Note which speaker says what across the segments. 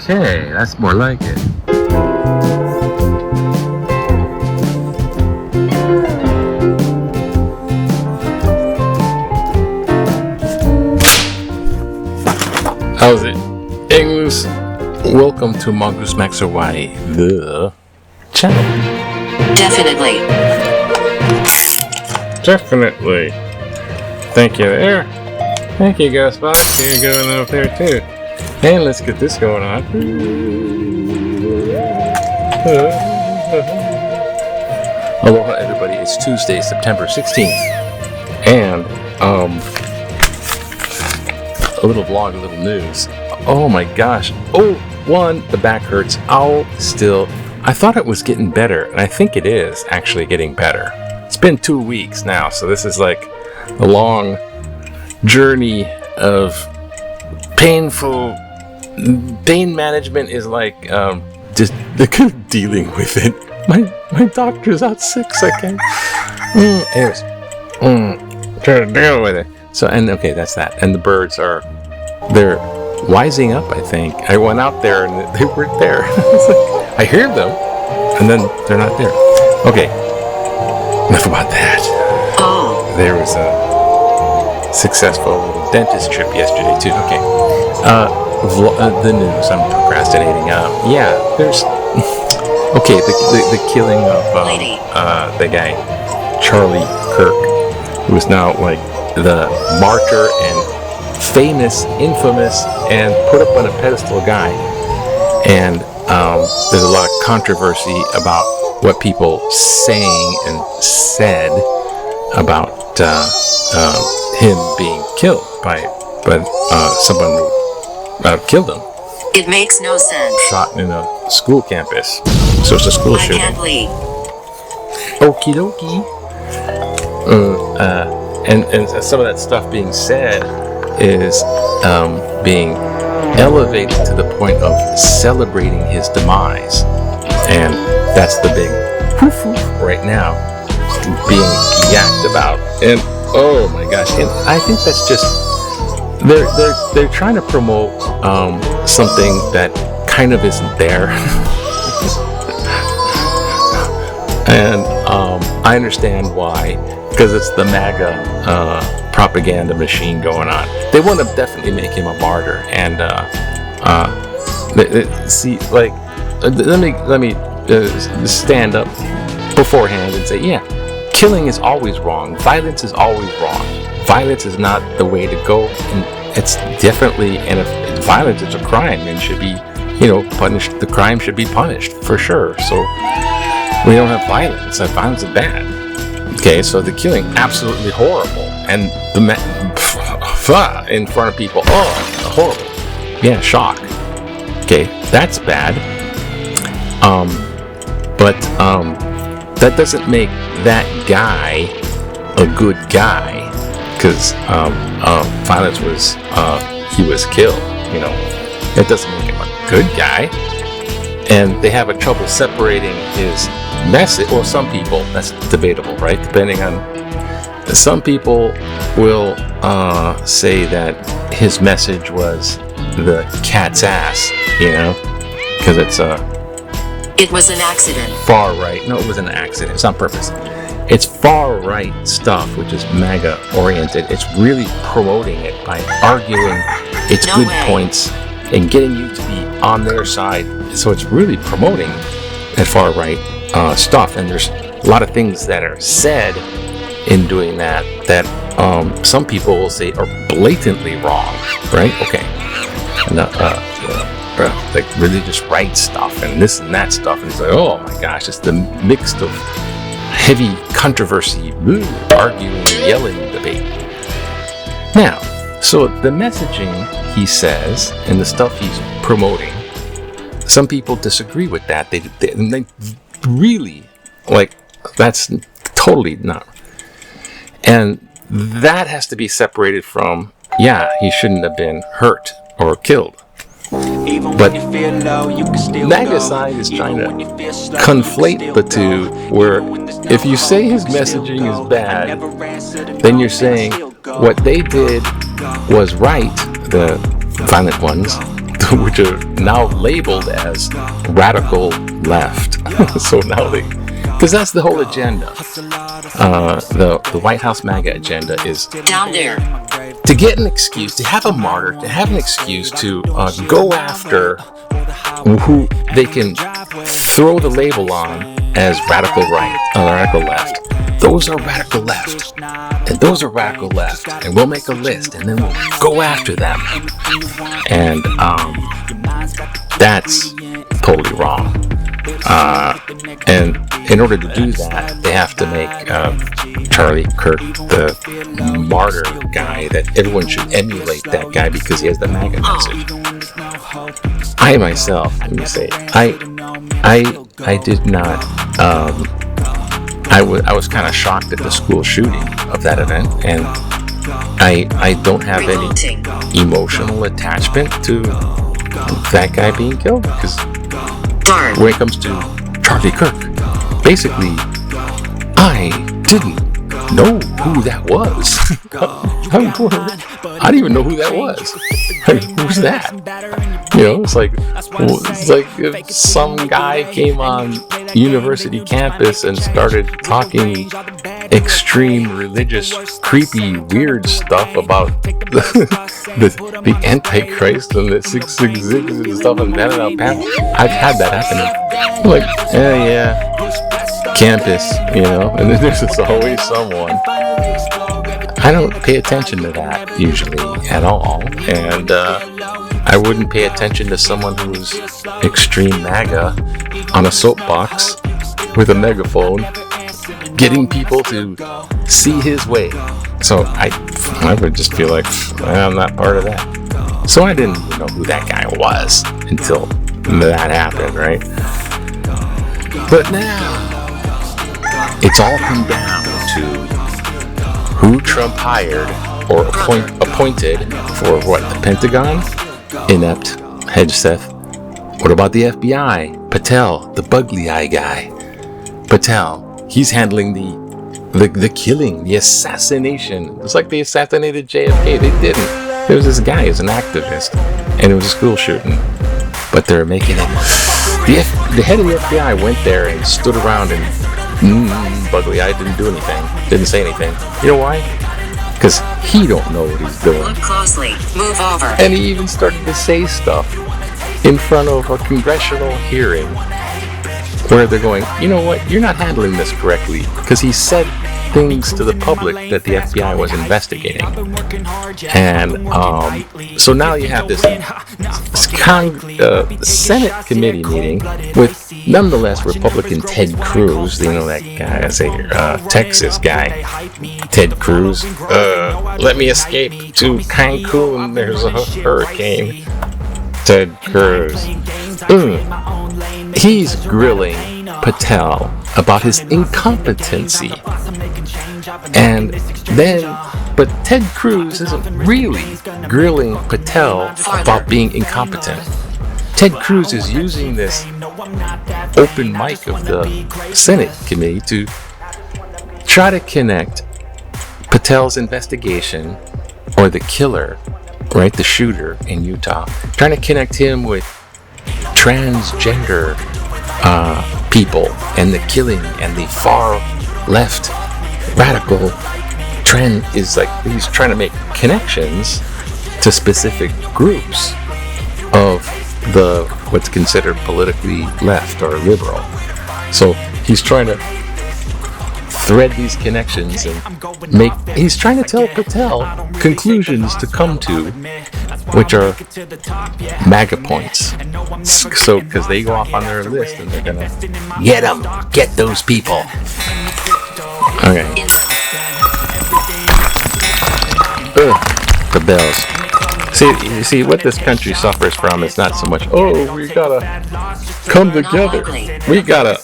Speaker 1: Okay, that's more like it. How's it? English? Welcome to Mongoose Max Hawaii, the channel.
Speaker 2: Definitely.
Speaker 1: Thank you there. Thank you, Ghostbox. You're going up there too. And let's get this going on. Aloha, everybody. It's Tuesday, September 16th. And, a little vlog, a little news. Oh my gosh. Oh, one, the back hurts. Ow, still. I thought it was getting better, and I think it is actually getting better. It's been 2 weeks now, so this is like a long journey of painful. Pain management is like just dealing with it. My doctor's out sick, so I can't. Anyways, try to deal with it. So, and okay, that's that. And the birds they're wising up, I think. I went out there and they weren't there. It's like, I hear them, and then they're not there. Okay, enough about that.
Speaker 2: Oh.
Speaker 1: There was a successful little dentist trip yesterday too. Okay. The news. I'm procrastinating. Yeah, there's. Okay, the killing of the guy, Charlie Kirk, who is now like the martyr and famous, infamous, and put up on a pedestal guy. And there's a lot of controversy about what people saying and said about him being killed by someone who killed him.
Speaker 2: It makes no sense.
Speaker 1: Shot in a school campus. So it's a school shooting.
Speaker 2: I can't believe.
Speaker 1: Okie dokie. And some of that stuff being said is being elevated to the point of celebrating his demise. And that's the big woof right now being yacked about. And oh my gosh, and I think that's just they're trying to promote something that kind of isn't there. And I understand why, because it's the MAGA propaganda machine going on. They want to definitely make him a martyr, and see, like, let me stand up beforehand and say, yeah, killing is always wrong. Violence is always wrong. Violence is not the way to go, and it's definitely, and if violence is a crime and should be, punished. The crime should be punished for sure. So we don't have violence. Violence is bad. Okay, so the killing absolutely horrible, and the in front of people, horrible. Yeah, shock. Okay, that's bad. But that doesn't make that guy a good guy, because violence was he was killed. It doesn't make him a good guy, and they have a trouble separating his message. Well, some people, that's debatable, right? Depending on, some people will say that his message was the cat's ass, because
Speaker 2: it was an accident.
Speaker 1: Far right. No, it was an accident. It's on purpose. It's far right stuff, which is MAGA oriented. It's really promoting it by arguing its good points and getting you to be on their side. So it's really promoting that far right stuff. And there's a lot of things that are said in doing that some people will say are blatantly wrong, right? Okay. And like religious right stuff and this and that stuff, and it's like, oh my gosh, it's the mix of heavy controversy, arguing, yelling, debate. Now, so the messaging he says and the stuff he's promoting, some people disagree with that. They really, like, that's totally not. And that has to be separated from, yeah, he shouldn't have been hurt or killed. But MAGA side is trying to conflate the two, where if you say his messaging is bad, then you're saying what they did was right, the violent ones, which are now labeled as radical left. So now because that's the whole agenda. The White House MAGA agenda is
Speaker 2: Down there.
Speaker 1: to get an excuse, to have a martyr, to have an excuse to go after who they can throw the label on as radical right, radical left. Those are radical left, and those are radical left, and we'll make a list, and then we'll go after them. And that's totally wrong. And in order to do that, they have to make Charlie Kirk the martyr guy that everyone should emulate, that guy, because he has the MAGA message. I myself, let me say, I did not. I was kind of shocked at the school shooting of that event, and I don't have any emotional attachment to that guy being killed, because when it comes to Charlie Kirk, basically, I didn't know who that was. I didn't even know who that was. Who's that? It's like if some guy came on university campus and started talking extreme religious, creepy, weird stuff about the Antichrist and the 666 and stuff and that. I've had that happen. I'm like, yeah, campus, and then there's just always someone. I don't pay attention to that usually at all, and I wouldn't pay attention to someone who's extreme MAGA on a soapbox with a megaphone, getting people to see his way. So I would just feel like, I'm not part of that. So I didn't even know who that guy was until that happened, right? But now, it's all come down to who Trump hired or appointed for what? The Pentagon? Inept Hedgeseth. What about the FBI? Patel, the bugly eye guy. Patel, he's handling the killing, the assassination. It's like they assassinated JFK. They didn't. There was this guy who's an activist, and it was a school shooting. But they're making it. The head of the FBI went there and stood around and bugly eye didn't do anything. Didn't say anything. You know why? Because he don't know what he's doing.
Speaker 2: Look closely. Move over.
Speaker 1: And he even started to say stuff in front of a congressional hearing where they're going, you know what, you're not handling this correctly, because he said things to the public that the FBI was investigating. And so now you have this Senate committee meeting with nonetheless Republican Ted Cruz, that guy, I say Texas guy, Ted Cruz. Let me escape to Cancun, there's a hurricane. Ted Cruz. He's grilling Patel about his incompetency. And then, but Ted Cruz isn't really grilling Patel about being incompetent. Ted Cruz is using this open mic of the Senate committee to try to connect Patel's investigation, or the killer, right, the shooter in Utah, trying to connect him with transgender people and the killing and the far left radical trend. Is like he's trying to make connections to specific groups of the what's considered politically left or liberal. So he's trying to thread these connections and he's trying to tell Patel conclusions to come to, which are MAGA points. So, because they go off on their list and they're gonna get them, get those people. Okay. The bells. See, what this country suffers from is not so much, oh, we gotta come together. We gotta,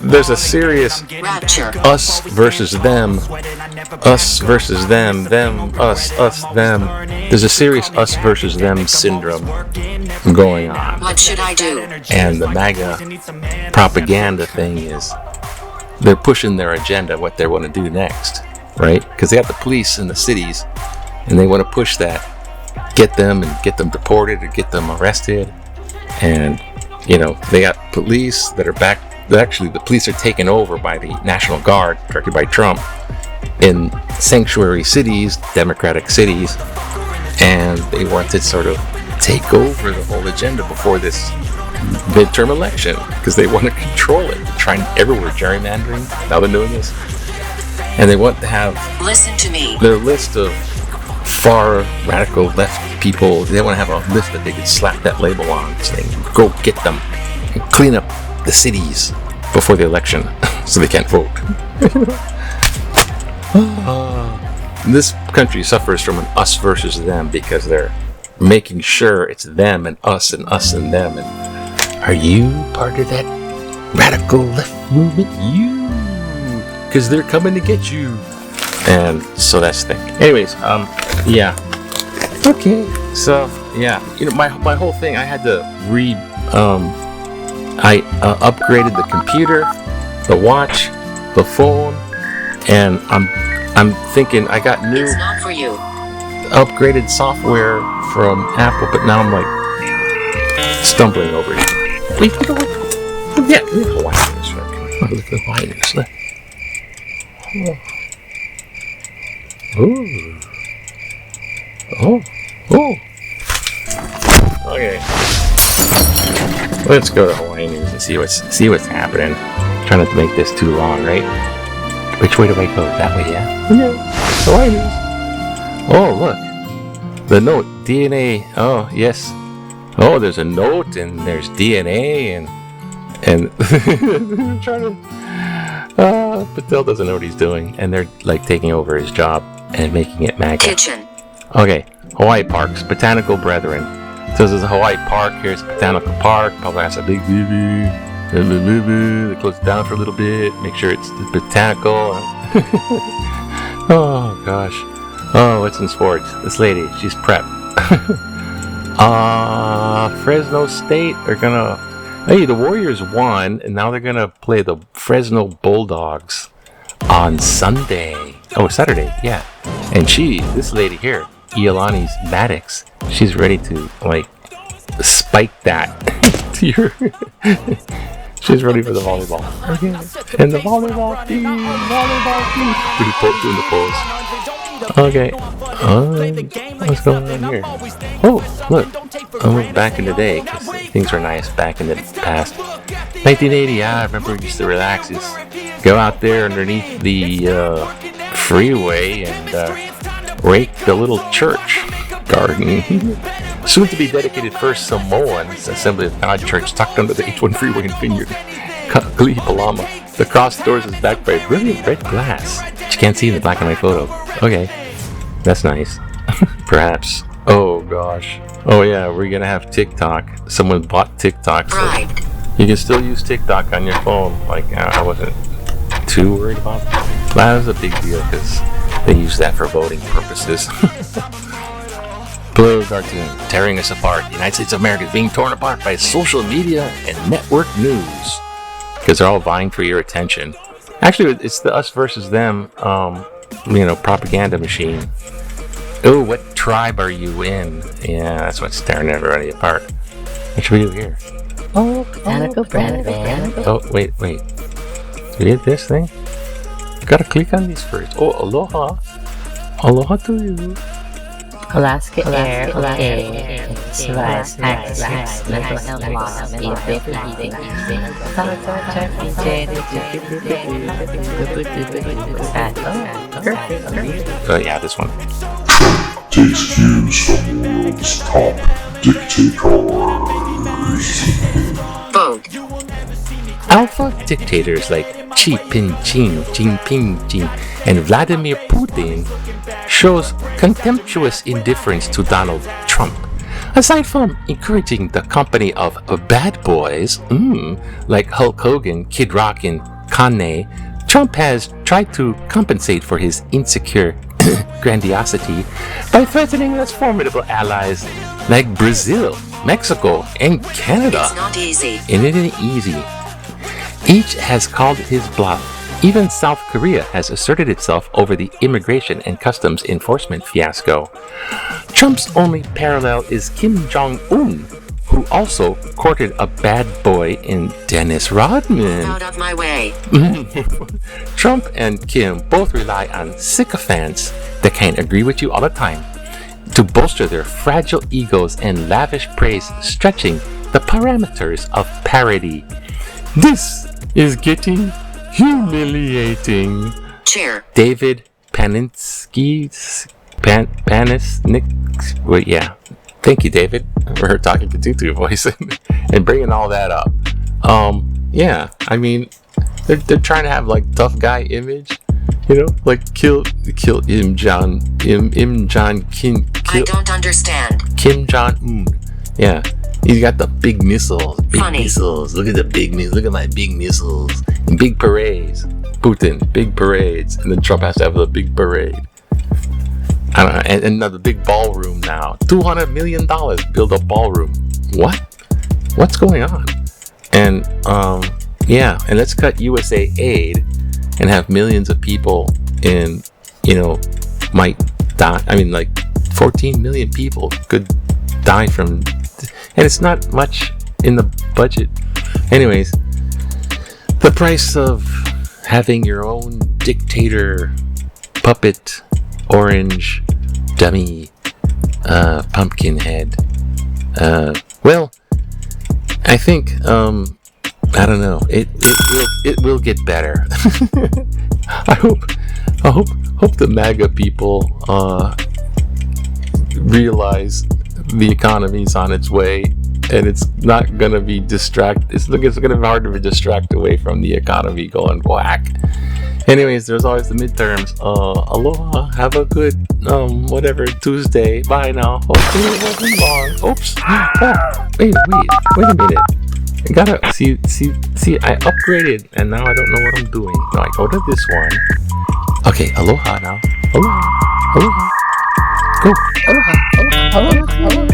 Speaker 1: there's a serious us versus them, us, them. There's a serious us versus them syndrome going on.
Speaker 2: What should I do?
Speaker 1: And the MAGA propaganda thing is, they're pushing their agenda, what they want to do next, right? Because they have the police in the cities, and they want to push that, get them deported or get them arrested. And they got police that are back. Actually, the police are taken over by the National Guard, directed by Trump, in sanctuary cities, democratic cities, and they want to sort of take over the whole agenda before this midterm election, because they want to control it. They're trying everywhere, gerrymandering. Now they're doing this, and they want to have their list of far radical left people. They want to have a list that they could slap that label on, saying, "Go get them and clean up the cities before the election, so they can't vote." This country suffers from an us versus them, because they're making sure it's them and us and them. And are you part of that radical left movement? You, because they're coming to get you. And so that's the thing. Anyways, yeah. Okay. So yeah, my whole thing, I had to read. I upgraded the computer, the watch, the phone, and I'm thinking I got new upgraded software from Apple, but now I'm like stumbling over it. Wait, yeah, Hawaiians. Look at Hawaiians. Oh. Okay. Let's go to Hawaii News and see what's happening. Try not to make this too long, right? Which way do I go? That way, yeah? Yeah. Hawaii News. Oh, look. The note. DNA. Oh, yes. Oh, there's a note, and there's DNA, and trying to... Patel doesn't know what he's doing, and they're like taking over his job and making it MAGA.
Speaker 2: Kitchen.
Speaker 1: Okay, Hawaii Parks, Botanical Brethren. So there's a Hawaii Park, here's Botanical Park, probably has a big boo-boo. They close it down for a little bit, make sure it's botanical. Oh gosh. Oh, what's in sports? This lady, she's prep. Fresno State, they're gonna... Hey, the Warriors won, and now they're gonna play the Fresno Bulldogs on Sunday. Oh, Saturday, yeah. And this lady here, Iolani Maddox, she's ready to, like, spike that to your... She's ready for the volleyball. Okay. And the volleyball team. Doing the pose. Okay. What's going on here? Oh, look. Back in the day, because things were nice back in the past. 1980, I remember we used to relax. Just go out there underneath the freeway and rake the little church garden. Soon to be dedicated First Samoans Assembly of God Church tucked under the H1 freeway in Vineyard, Kalihi Palama. The cross doors is backed by brilliant red glass, which you can't see in the black and white photo. Okay, that's nice. Perhaps. Oh gosh. Oh yeah, we're gonna have TikTok. Someone bought TikTok, so you can still use TikTok on your phone. Like, I wasn't too worried about it. That was a big deal because they use that for voting purposes. Blue cartoon, tearing us apart. The United States of America is being torn apart by social media and network news because they're all vying for your attention. Actually, it's the us versus them, propaganda machine. Oh, what tribe are you in? Yeah, that's what's tearing everybody apart. What should we do here? Oh, wait. Do we hit this thing? Gotta click on these first. Oh, aloha. Aloha to you.
Speaker 3: Alaska Air survives access mental health loss in
Speaker 1: yeah, this one.
Speaker 4: Takes cues from the world's top dictators.
Speaker 2: Vogue.
Speaker 1: Alpha dictators like Xi Jinping, and Vladimir Putin shows contemptuous indifference to Donald Trump. Aside from encouraging the company of bad boys, like Hulk Hogan, Kid Rock, and Kanye, Trump has tried to compensate for his insecure grandiosity by threatening less formidable allies like Brazil, Mexico, and Canada.
Speaker 2: It's not easy.
Speaker 1: And it ain't easy. Each has called his bluff. Even South Korea has asserted itself over the immigration and customs enforcement fiasco. Trump's only parallel is Kim Jong-un, who also courted a bad boy in Dennis Rodman.
Speaker 2: Out of my way.
Speaker 1: Trump and Kim both rely on sycophants that can't agree with you all the time to bolster their fragile egos and lavish praise, stretching the parameters of parody. This is getting humiliating.
Speaker 2: Cheer.
Speaker 1: David Panisnik. Wait, yeah. Thank you, David, for her talking to Tutu voice and bringing all that up. Yeah, I mean, they're trying to have like tough guy image, like kill Kim Jong Kim.
Speaker 2: I don't understand.
Speaker 1: Kim Jong-un. Yeah, he's got the big missiles.
Speaker 2: Funny.
Speaker 1: Missiles. Look at the big missiles. Look at my big missiles. And big parades. Putin, big parades, and then Trump has to have a big parade. I don't know, and another big ballroom now. $200 million build a ballroom. What? What's going on? And yeah, and let's cut USA aid and have millions of people might die. I mean, like 14 million people could die from, and it's not much in the budget. Anyways, the price of having your own dictator, puppet, orange, dummy, pumpkin head. Well, I think, I don't know. It will get better. I hope the MAGA people realize the economy's on its way, and it's not gonna be It's gonna be hard to be distract away from the economy going whack. Anyways, there's always the midterms. Aloha. Have a good Tuesday. Bye now. Hopefully it wasn't long. Oops. Oh, wait a minute. I gotta see. I upgraded, and now I don't know what I'm doing. No, I go to this one. Okay, aloha now. Aloha. Go. Aloha.